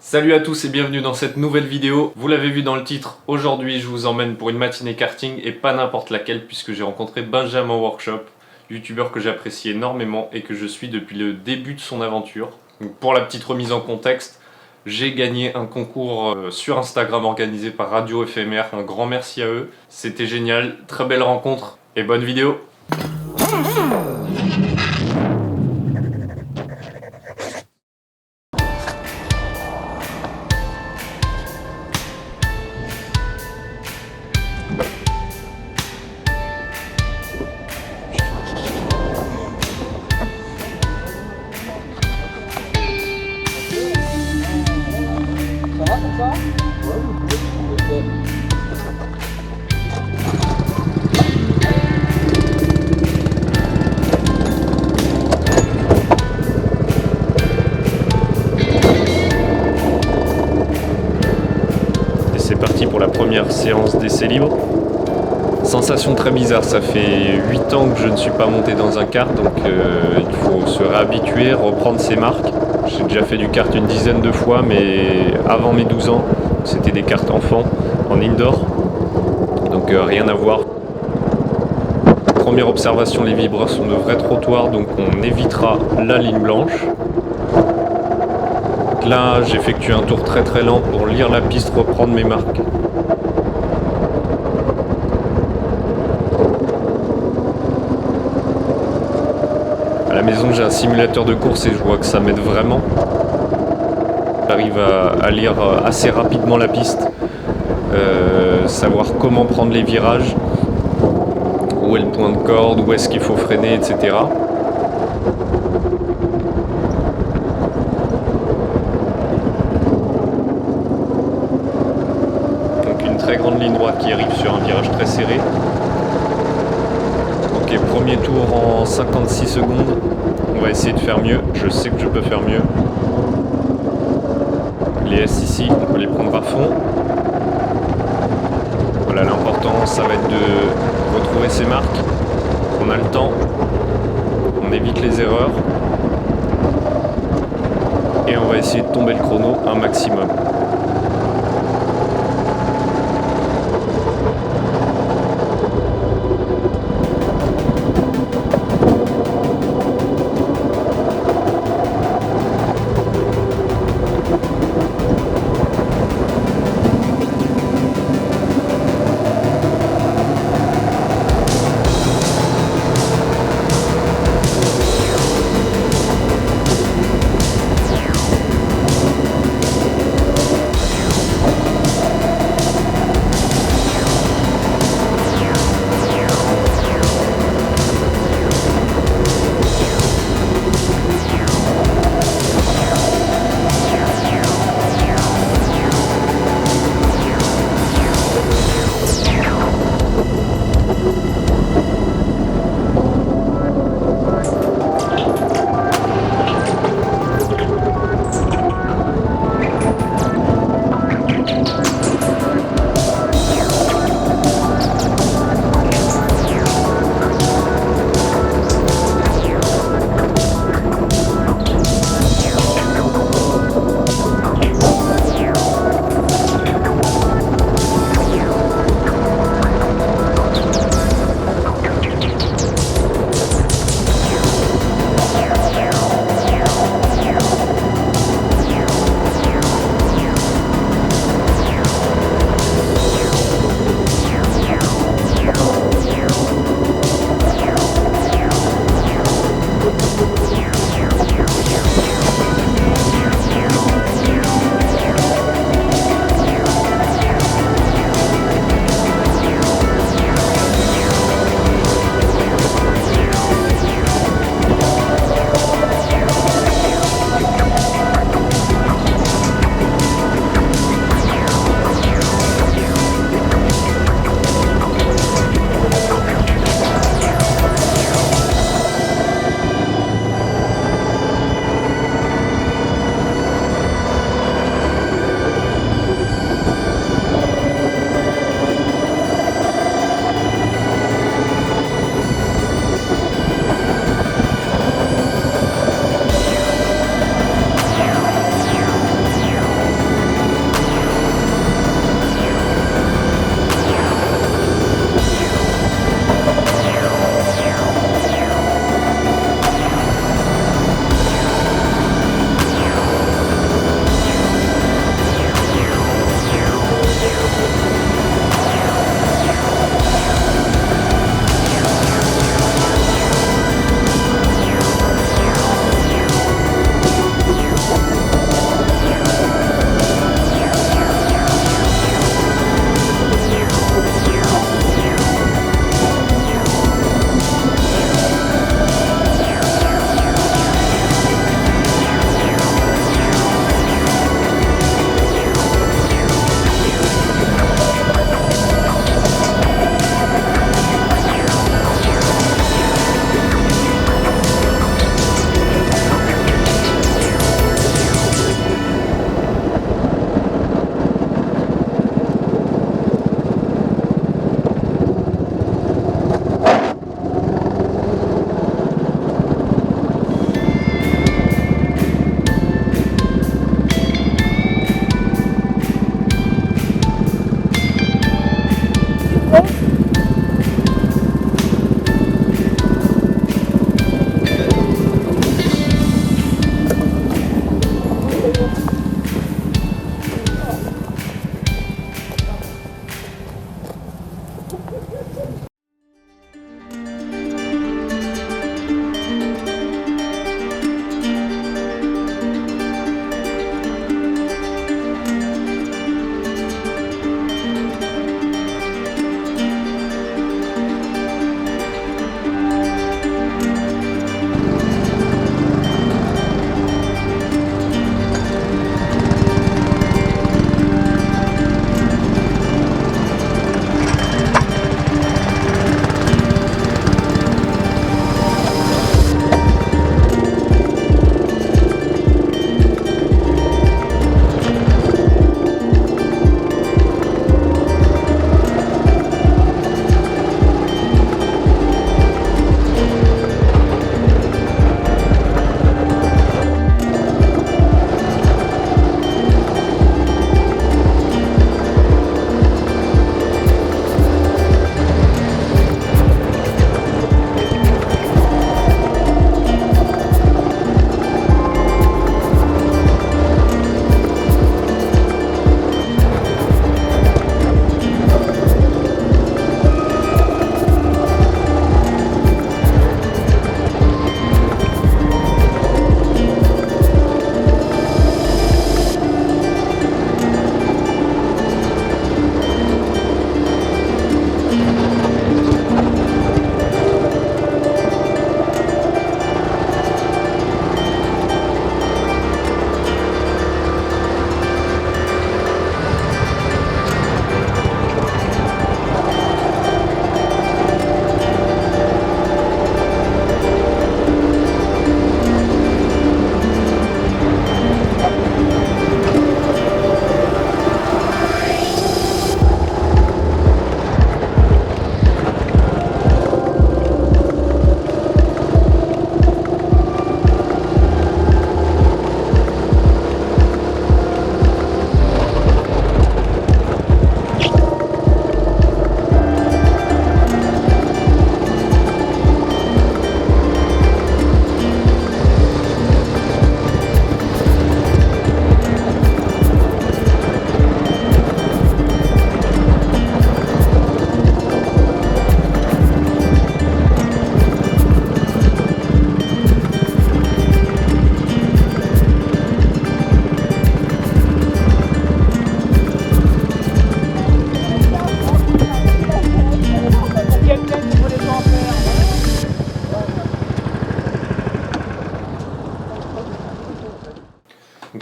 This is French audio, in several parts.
Salut à tous et bienvenue dans cette nouvelle vidéo. Vous l'avez vu dans le titre, aujourd'hui je vous emmène pour une matinée karting et pas n'importe laquelle puisque j'ai rencontré Benjamin Workshop, youtubeur que j'apprécie énormément et que je suis depuis le début de son aventure. Donc pour la petite remise en contexte, j'ai gagné un concours sur Instagram organisé par Radio Éphémère, un grand merci à eux. C'était génial, très belle rencontre et bonne vidéo. C'est parti pour la première séance d'essai libre. Sensation très bizarre, ça fait 8 ans que je ne suis pas monté dans un kart, donc il faut se réhabituer, reprendre ses marques. J'ai déjà fait du kart une dizaine de fois, mais avant mes 12 ans, c'était des karts enfants en indoor, donc rien à voir. Première observation, les vibreurs sont de vrais trottoirs, donc on évitera la ligne blanche. Là, j'effectue un tour très très lent pour lire la piste, reprendre mes marques. À la maison, j'ai un simulateur de course et je vois que ça m'aide vraiment. J'arrive à lire assez rapidement la piste, savoir comment prendre les virages, où est le point de corde, où est-ce qu'il faut freiner, etc. Très grande ligne droite qui arrive sur un virage très serré. Ok, premier tour en 56 secondes. On va essayer de faire mieux. Je sais que je peux faire mieux. Les S ici, on peut les prendre à fond. Voilà, l'important, ça va être de retrouver ses marques. On a le temps. On évite les erreurs. Et on va essayer de tomber le chrono un maximum.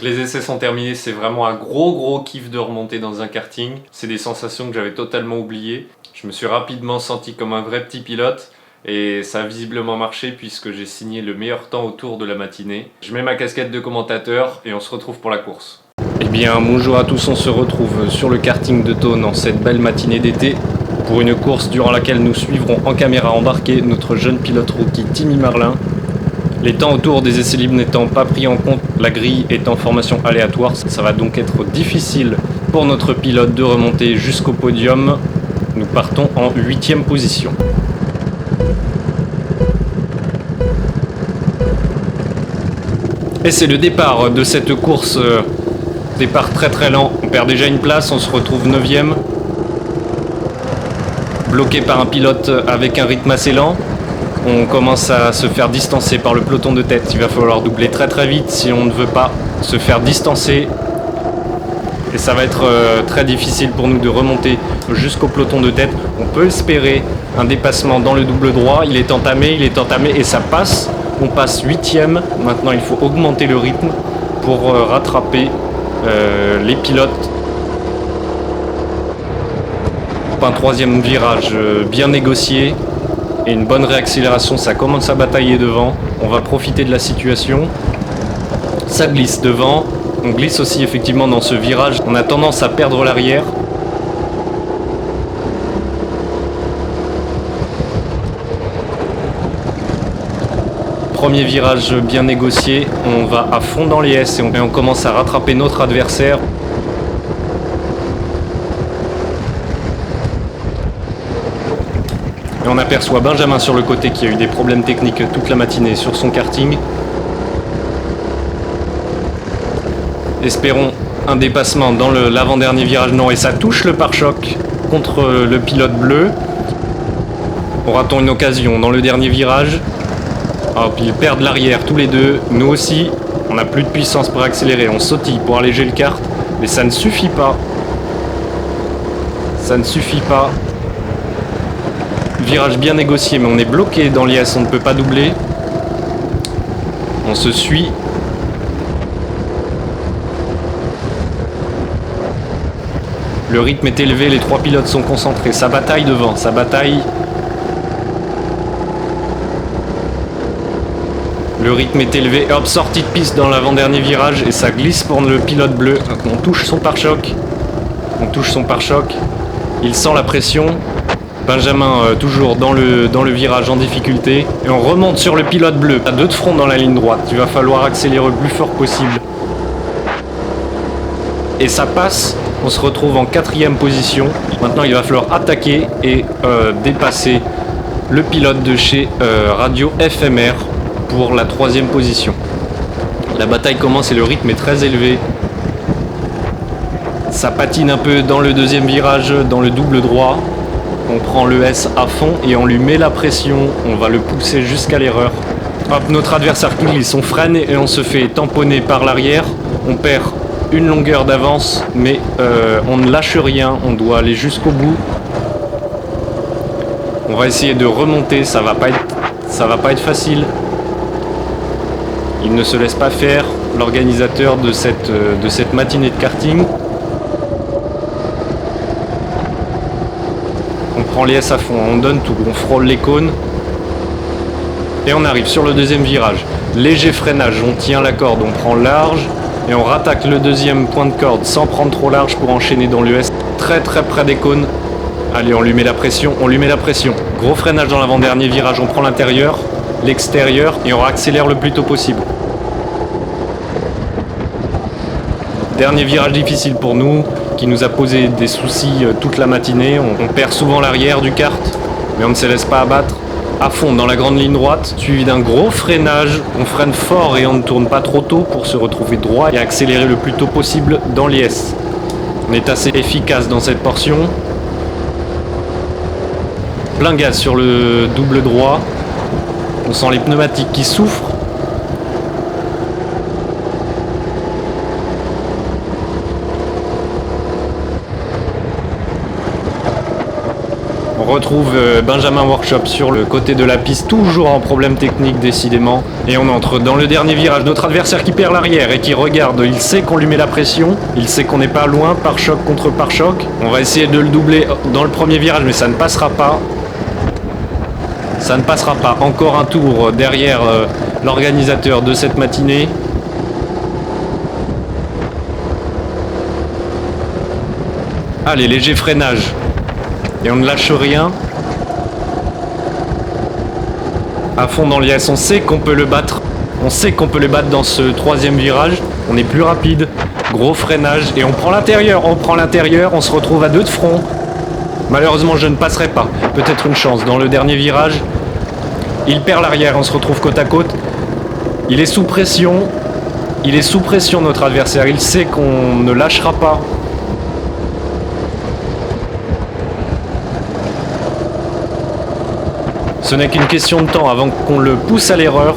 Donc les essais sont terminés, c'est vraiment un gros kiff de remonter dans un karting. C'est des sensations que j'avais totalement oubliées. Je me suis rapidement senti comme un vrai petit pilote et ça a visiblement marché puisque j'ai signé le meilleur temps au tour de la matinée. Je mets ma casquette de commentateur et on se retrouve pour la course. Eh bien bonjour à tous, on se retrouve sur le karting de Thônes en cette belle matinée d'été pour une course durant laquelle nous suivrons en caméra embarquée notre jeune pilote rookie Timmy Marlin. Les temps autour des essais libres n'étant pas pris en compte, la grille est en formation aléatoire, ça va donc être difficile pour notre pilote de remonter jusqu'au podium. Nous partons en 8e position. Et c'est le départ de cette course, départ très lent, on perd déjà une place, on se retrouve 9e. Bloqué par un pilote avec un rythme assez lent. On commence à se faire distancer par le peloton de tête. Il va falloir doubler très vite si on ne veut pas se faire distancer. Et ça va être très difficile pour nous de remonter jusqu'au peloton de tête. On peut espérer un dépassement dans le double droit. Il est entamé et ça passe. On passe 8e. Maintenant, il faut augmenter le rythme pour rattraper les pilotes. Un 3e virage bien négocié. Et une bonne réaccélération, ça commence à batailler devant. On va profiter de la situation. Ça glisse devant. On glisse aussi effectivement dans ce virage. On a tendance à perdre l'arrière. Premier virage bien négocié. On va à fond dans les S et on commence à rattraper notre adversaire. Et on aperçoit Benjamin sur le côté qui a eu des problèmes techniques toute la matinée sur son karting. Espérons un dépassement dans l'avant-dernier virage. Non, et ça touche le pare-choc contre le pilote bleu. Aura-t-on une occasion dans le dernier virage? Hop, ils perdent l'arrière tous les deux. Nous aussi, on n'a plus de puissance pour accélérer. On sautille pour alléger le kart, mais ça ne suffit pas. Ça ne suffit pas. Virage bien négocié, mais on est bloqué dans l'IS, on ne peut pas doubler. On se suit. Le rythme est élevé, les 3 pilotes sont concentrés. Ça bataille devant, ça bataille. Le rythme est élevé. Hop, sortie de piste dans l'avant-dernier virage et ça glisse pour le pilote bleu. On touche son pare-choc. On touche son pare-choc. Il sent la pression. Benjamin toujours dans le virage en difficulté. Et on remonte sur le pilote bleu. À 2 de front dans la ligne droite. Il va falloir accélérer le plus fort possible. Et ça passe. On se retrouve en 4e position. Maintenant, il va falloir attaquer et dépasser le pilote de chez Radio FMR pour la 3e position. La bataille commence et le rythme est très élevé. Ça patine un peu dans le 2e virage, dans le double droit. On prend le S à fond et on lui met la pression. On va le pousser jusqu'à l'erreur. Hop, notre adversaire glisse, on freine et on se fait tamponner par l'arrière. On perd une longueur d'avance, mais on ne lâche rien. On doit aller jusqu'au bout. On va essayer de remonter. Ça va pas être facile. Il ne se laisse pas faire, l'organisateur de cette matinée de karting. On prend les S à fond, on donne tout, on frôle les cônes. Et on arrive sur le 2e virage. Léger freinage, on tient la corde, on prend large. Et on rattaque le 2e point de corde sans prendre trop large pour enchaîner dans le S. Très près des cônes. Allez, on lui met la pression, Gros freinage dans l'avant-dernier virage, on prend l'intérieur, l'extérieur et on accélère le plus tôt possible. Dernier virage difficile pour nous, qui nous a posé des soucis toute la matinée. On perd souvent l'arrière du kart, mais on ne se laisse pas abattre. À fond dans la grande ligne droite, suivi d'un gros freinage. On freine fort et on ne tourne pas trop tôt pour se retrouver droit et accélérer le plus tôt possible dans l'IS. On est assez efficace dans cette portion. Plein gaz sur le double droit. On sent les pneumatiques qui souffrent. On retrouve Benjamin Workshop sur le côté de la piste, toujours en problème technique décidément. Et on entre dans le dernier virage. Notre adversaire qui perd l'arrière et qui regarde, il sait qu'on lui met la pression, il sait qu'on n'est pas loin, pare-choc contre pare-choc. On va essayer de le doubler dans le premier virage, mais ça ne passera pas. Ça ne passera pas. Encore un tour derrière l'organisateur de cette matinée. Allez, léger freinage. Et on ne lâche rien. À fond dans l'IS, on sait qu'on peut le battre. On sait qu'on peut le battre dans ce troisième virage. On est plus rapide. Gros freinage. Et on prend l'intérieur. On prend l'intérieur. On se retrouve à 2 de front. Malheureusement, je ne passerai pas. Peut-être une chance. Dans le dernier virage, il perd l'arrière. On se retrouve côte à côte. Il est sous pression. Il est sous pression, notre adversaire. Il sait qu'on ne lâchera pas. Ce n'est qu'une question de temps avant qu'on le pousse à l'erreur.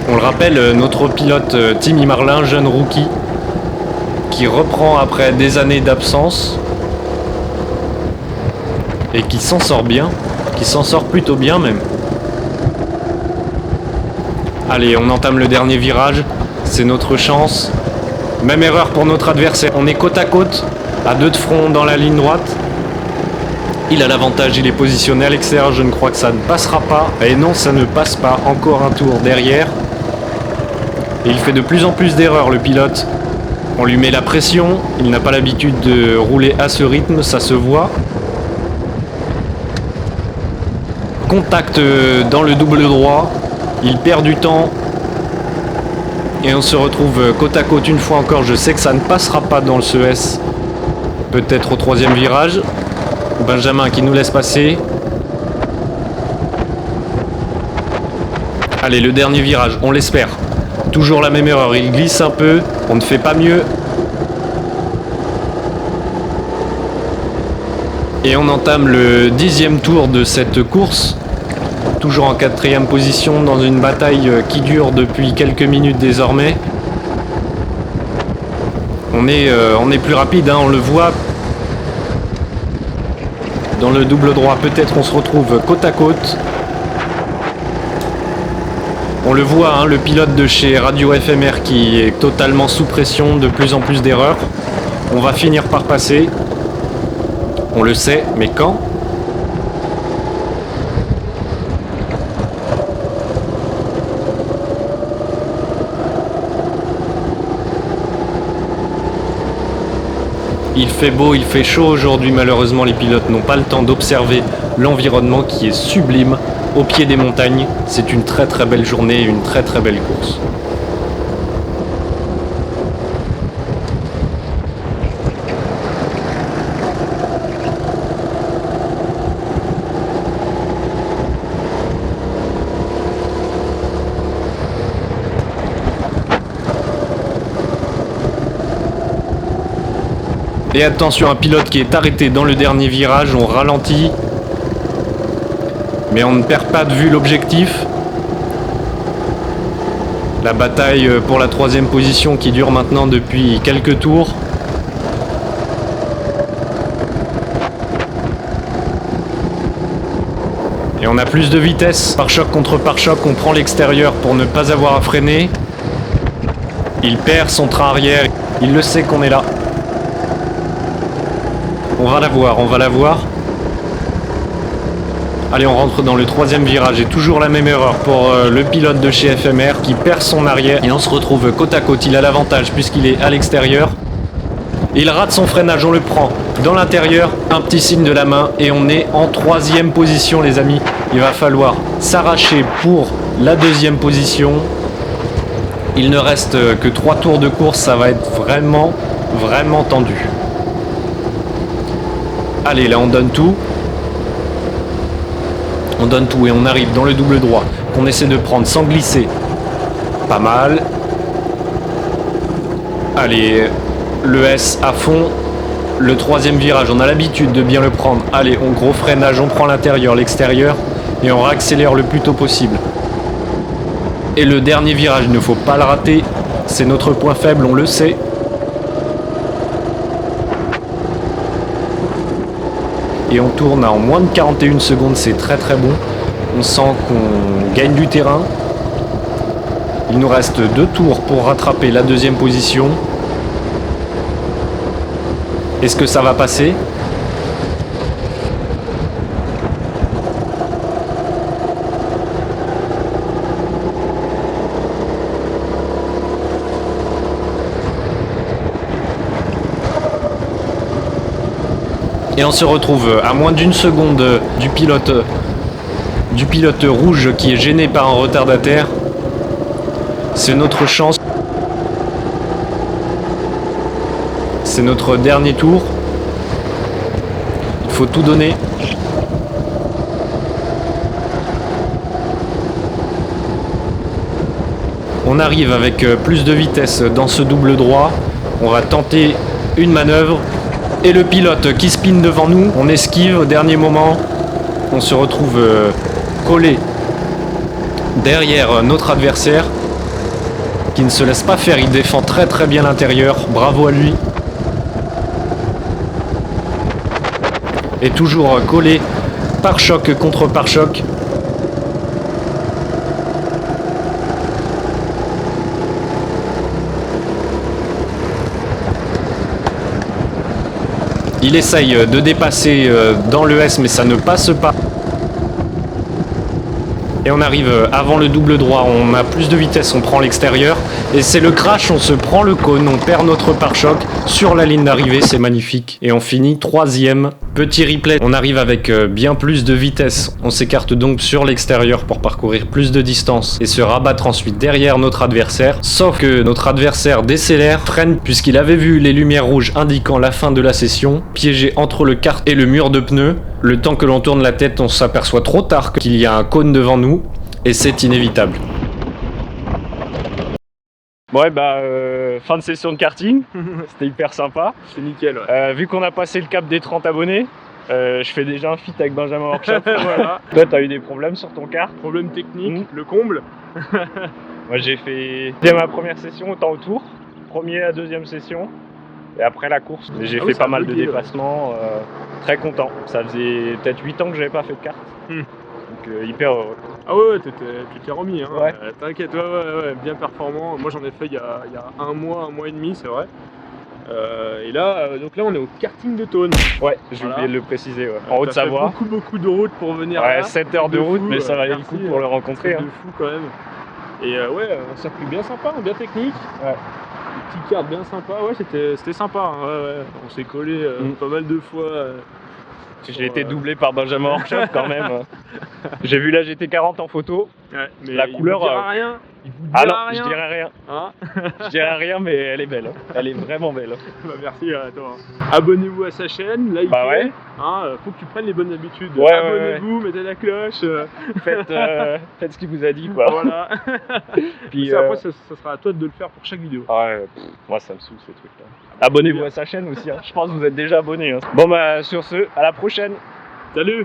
On le rappelle, notre pilote Timmy Marlin, jeune rookie, qui reprend après des années d'absence et qui s'en sort bien, qui s'en sort plutôt bien même. Allez, on entame le dernier virage, c'est notre chance. Même erreur pour notre adversaire, on est côte à côte, à 2 de front dans la ligne droite. Il a l'avantage, il est positionné à l'extérieur, je ne crois que ça ne passera pas. Et non, ça ne passe pas, encore un tour derrière. Et il fait de plus en plus d'erreurs, le pilote. On lui met la pression, il n'a pas l'habitude de rouler à ce rythme, ça se voit. Contact dans le double droit, il perd du temps. Et on se retrouve côte à côte une fois encore. Je sais que ça ne passera pas dans le CES. Peut-être au troisième virage. Benjamin qui nous laisse passer. Allez, le dernier virage, on l'espère. Toujours la même erreur, il glisse un peu. On ne fait pas mieux. Et on entame le 10e tour de cette course. Toujours en 4e position dans une bataille qui dure depuis quelques minutes désormais. On est plus rapide, hein, on le voit. Dans le double droit, peut-être on se retrouve côte à côte. On le voit, hein, le pilote de chez Radio FMR qui est totalement sous pression, de plus en plus d'erreurs. On va finir par passer. On le sait, mais quand ? Il fait beau, il fait chaud aujourd'hui, malheureusement les pilotes n'ont pas le temps d'observer l'environnement qui est sublime au pied des montagnes. C'est une très très belle journée, une très très belle course. Et attention, un pilote qui est arrêté dans le dernier virage, on ralentit. Mais on ne perd pas de vue l'objectif. La bataille pour la 3e position qui dure maintenant depuis quelques tours. Et on a plus de vitesse. Pare-choc contre pare-choc, on prend l'extérieur pour ne pas avoir à freiner. Il perd son train arrière, il le sait qu'on est là. On va la voir, on va la voir. Allez, on rentre dans le 3e virage et toujours la même erreur pour le pilote de chez FMR qui perd son arrière. Et on se retrouve côte à côte, il a l'avantage puisqu'il est à l'extérieur. Il rate son freinage, on le prend dans l'intérieur, un petit signe de la main et on est en 3e position les amis. Il va falloir s'arracher pour la 2e position. Il ne reste que 3 tours de course, ça va être vraiment, vraiment tendu. Allez, là on donne tout. On donne tout et on arrive dans le double droit qu'on essaie de prendre sans glisser. Pas mal. Allez, le S à fond. Le 3e virage, on a l'habitude de bien le prendre. Allez, on gros freinage, on prend l'intérieur, l'extérieur et on réaccélère le plus tôt possible. Et le dernier virage, il ne faut pas le rater. C'est notre point faible, on le sait. Et on tourne en moins de 41 secondes, c'est très très bon. On sent qu'on gagne du terrain. Il nous reste 2 tours pour rattraper la deuxième position. Est-ce que ça va passer ? Et on se retrouve à moins d'une seconde du pilote rouge qui est gêné par un retardataire. C'est notre chance. C'est notre dernier tour. Il faut tout donner. On arrive avec plus de vitesse dans ce double droit. On va tenter une manœuvre. Et le pilote qui spin devant nous, on esquive au dernier moment. On se retrouve collé derrière notre adversaire qui ne se laisse pas faire, il défend très très bien l'intérieur, bravo à lui. Et toujours collé pare-choc contre pare-choc. Il essaye de dépasser dans le S, mais ça ne passe pas. Et on arrive avant le double droit, on a plus de vitesse, on prend l'extérieur. Et c'est le crash, on se prend le cône, on perd notre pare-choc sur la ligne d'arrivée, c'est magnifique. Et on finit 3e. Petit replay, on arrive avec bien plus de vitesse. On s'écarte donc sur l'extérieur pour parcourir plus de distance et se rabattre ensuite derrière notre adversaire. Sauf que notre adversaire décélère, freine puisqu'il avait vu les lumières rouges indiquant la fin de la session, piégé entre le kart et le mur de pneus. Le temps que l'on tourne la tête, on s'aperçoit trop tard qu'il y a un cône devant nous et c'est inévitable. Ouais, fin de session de karting, c'était hyper sympa. C'est nickel, ouais. Vu qu'on a passé le cap des 30 abonnés, je fais déjà un feat avec Benjamin Workshop. Voilà. Toi, t'as eu des problèmes sur ton kart? Problème technique, le comble. Moi, j'ai fait ma première session autant au tour, premier à deuxième session, et après la course. J'ai fait pas mal de dépassements, très content. Ça faisait peut-être 8 ans que j'avais pas fait de kart. Donc hyper heureux. Ah ouais, tu t'es remis, hein. Ouais. T'inquiète, ouais, bien performant. Moi j'en ai fait il y a un mois et demi, c'est vrai. Et là, donc là on est au karting de Thônes. Ouais, j'ai oublié de le préciser, ouais. En Haute-Savoie. Beaucoup de route pour venir là. Ouais, 7 heures de route, mais ça valait le coup pour le rencontrer. De fou quand même. Et ouais, un circuit bien sympa, bien technique. Ouais. Une petite carte bien sympa, ouais, c'était sympa. Hein. Ouais. On s'est collé pas mal de fois. J'ai été doublé par Benjamin Workshop quand même. J'ai vu la GT40 en photo. Ouais, mais la couleur. Il vous dira rien. Ah non, je dirais rien. Hein je dirais rien, mais elle est belle. Elle est vraiment belle. Bah merci à toi. Abonnez-vous à sa chaîne, likez. Bah ouais. Hein, faut que tu prennes les bonnes habitudes. Ouais, abonnez-vous, mettez la cloche. Faites ce qu'il vous a dit, quoi. Voilà. Puis après, ça sera à toi de le faire pour chaque vidéo. Ouais, moi ça me saoule ces trucs-là. Abonnez-vous à sa chaîne aussi. Hein. Je pense que vous êtes déjà abonnés. Hein. Bon bah sur ce, à la prochaine. Salut.